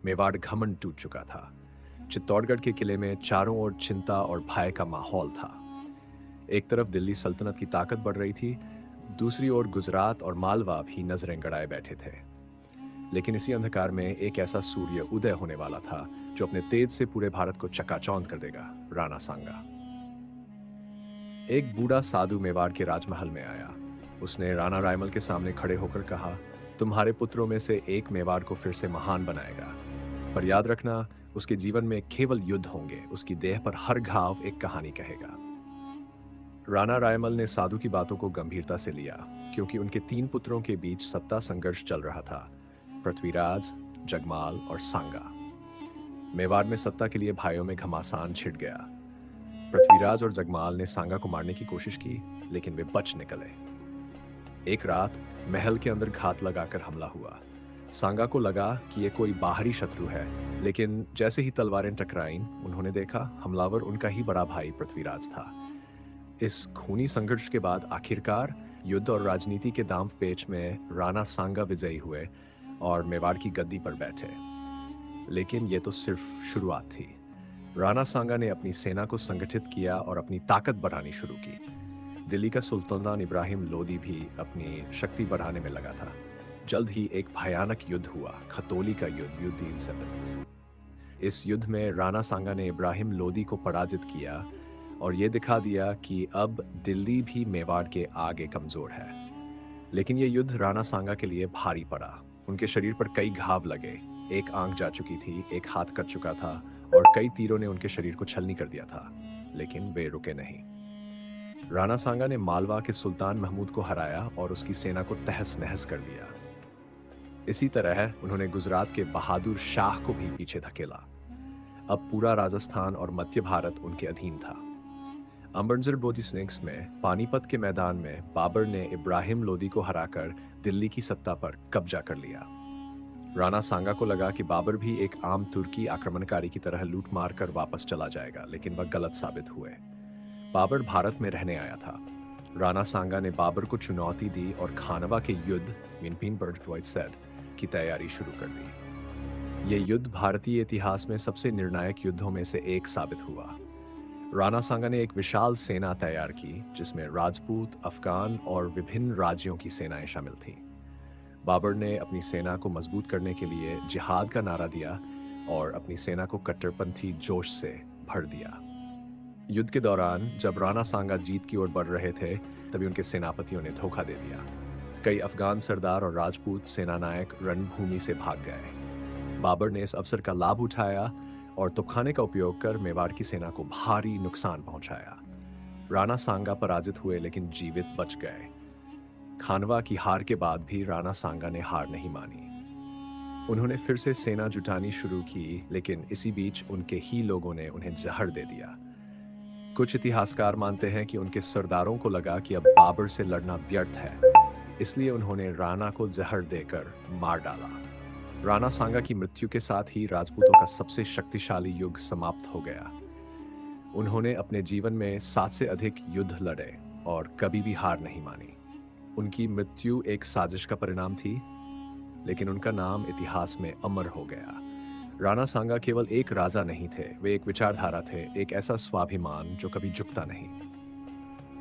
मेवाड़ घमंड टूट चुका था। चित्तौड़गढ़ के किले में चारों ओर चिंता और भय का माहौल था। एक तरफ दिल्ली सल्तनत की ताकत बढ़ रही थी, दूसरी ओर गुजरात और मालवा भी नजरें गड़ाए बैठे थे। लेकिन इसी अंधकार में एक ऐसा सूर्य उदय होने वाला था जो अपने तेज से पूरे भारत को चकाचौंध कर देगा। राणा सांगा। एक बूढ़ा साधु मेवाड़ के राजमहल में आया। उसने राणा रायमल के सामने खड़े होकर कहा, तुम्हारे पुत्रों में से एक मेवाड़ को फिर से महान बनाएगा। पर याद रखना, उसके जीवन में केवल युद्ध होंगे, उसकी देह पर हर घाव एक कहानी कहेगा। राणा रायमल ने साधु की बातों को गंभीरता से लिया, क्योंकि उनके तीन पुत्रों के बीच सत्ता संघर्ष चल रहा था। पृथ्वीराज, जगमाल और सांगा। मेवाड़ में सत्ता के लिए भाइयों में घमासान छिड़ गया। पृथ्वीराज और जगमाल ने सांगा को मारने की कोशिश की, लेकिन वे बच निकले। एक रात महल के अंदर घात लगाकर हमला हुआ। सांगा को लगा कि यह कोई बाहरी शत्रु है, लेकिन जैसे ही तलवारें टकराईं, उन्होंने देखा हमलावर उनका ही बड़ा भाई पृथ्वीराज था। इस खूनी संघर्ष के बाद आखिरकार युद्ध और राजनीति के दांव पेच में राणा सांगा विजयी हुए और मेवाड़ की गद्दी पर बैठे। लेकिन यह तो सिर्फ शुरुआत थी। राणा सांगा ने अपनी सेना को संगठित किया और अपनी ताकत बढ़ानी शुरू की। दिल्ली का सुल्तान इब्राहिम लोदी भी अपनी शक्ति बढ़ाने में लगा था। जल्द ही एक भयानक युद्ध हुआ, खतौली का युद्ध, युद्ध सबत। इस युद्ध में राणा सांगा ने इब्राहिम लोदी को पराजित किया और यह दिखा दिया कि अब दिल्ली भी मेवाड़ के आगे कमजोर है। लेकिन यह युद्ध राणा सांगा के लिए भारी पड़ा। उनके शरीर पर कई घाव लगे, एक आंख जा चुकी थी, एक हाथ कट चुका था और कई तीरों ने उनके शरीर को छलनी कर दिया था। लेकिन वे रुके नहीं। राणा सांगा ने मालवा के सुल्तान महमूद को हराया और उसकी सेना को तहस नहस कर दिया। इसी तरह उन्होंने गुजरात के बहादुर शाह को भी पीछे धकेला। अब पूरा राजस्थान और मध्य भारत उनके अधीन था। अमरंजर बोधी स्नेक्स में पानीपत के मैदान में बाबर ने इब्राहिम लोदी को हराकर दिल्ली की सत्ता पर कब्जा कर लिया। राणा सांगा को लगा कि बाबर भी एक आम तुर्की आक्रमणकारी की तरह लूट मार कर वापस चला जाएगा, लेकिन वह गलत साबित हुए। बाबर भारत में रहने आया था। राणा सांगा ने बाबर को चुनौती दी और खानवा के युद्ध की तैयारी शुरू कर दी। यह युद्ध भारतीय इतिहास में सबसे निर्णायक युद्धों में से एक साबित हुआ। राणा सांगा ने एक विशाल सेना तैयार की, जिसमें राजपूत, अफगान और विभिन्न राज्यों की सेनाएं शामिल थीं। बाबर ने अपनी सेना को मजबूत करने के लिए जिहाद का नारा दिया और अपनी सेना को कट्टरपंथी जोश से भर दिया। युद्ध के दौरान जब राणा सांगा जीत की ओर बढ़ रहे थे, तभी उनके सेनापतियों ने धोखा दे दिया। कई अफगान सरदार और राजपूत सेनानायक रणभूमि से भाग गए। बाबर ने इस अवसर का लाभ उठाया और तोपखाने का उपयोग कर मेवाड़ की सेना को भारी नुकसान पहुंचाया। राणा सांगा पराजित हुए, लेकिन जीवित बच गए। खानवा की हार के बाद भी राणा सांगा ने हार नहीं मानी। उन्होंने फिर से सेना जुटानी शुरू की, लेकिन इसी बीच उनके ही लोगों ने उन्हें जहर दे दिया। कुछ इतिहासकार मानते हैं कि उनके सरदारों को लगा कि अब बाबर से लड़ना व्यर्थ है, इसलिए उन्होंने राणा को जहर देकर मार डाला। राणा सांगा की मृत्यु के साथ ही राजपूतों का सबसे शक्तिशाली युग समाप्त हो गया। उन्होंने अपने जीवन में 7 से अधिक युद्ध लड़े और कभी भी हार नहीं मानी। उनकी मृत्यु एक साजिश का परिणाम थी, लेकिन उनका नाम इतिहास में अमर हो गया। राणा सांगा केवल एक राजा नहीं थे, वे एक विचारधारा थे, एक ऐसा स्वाभिमान जो कभी झुकता नहीं।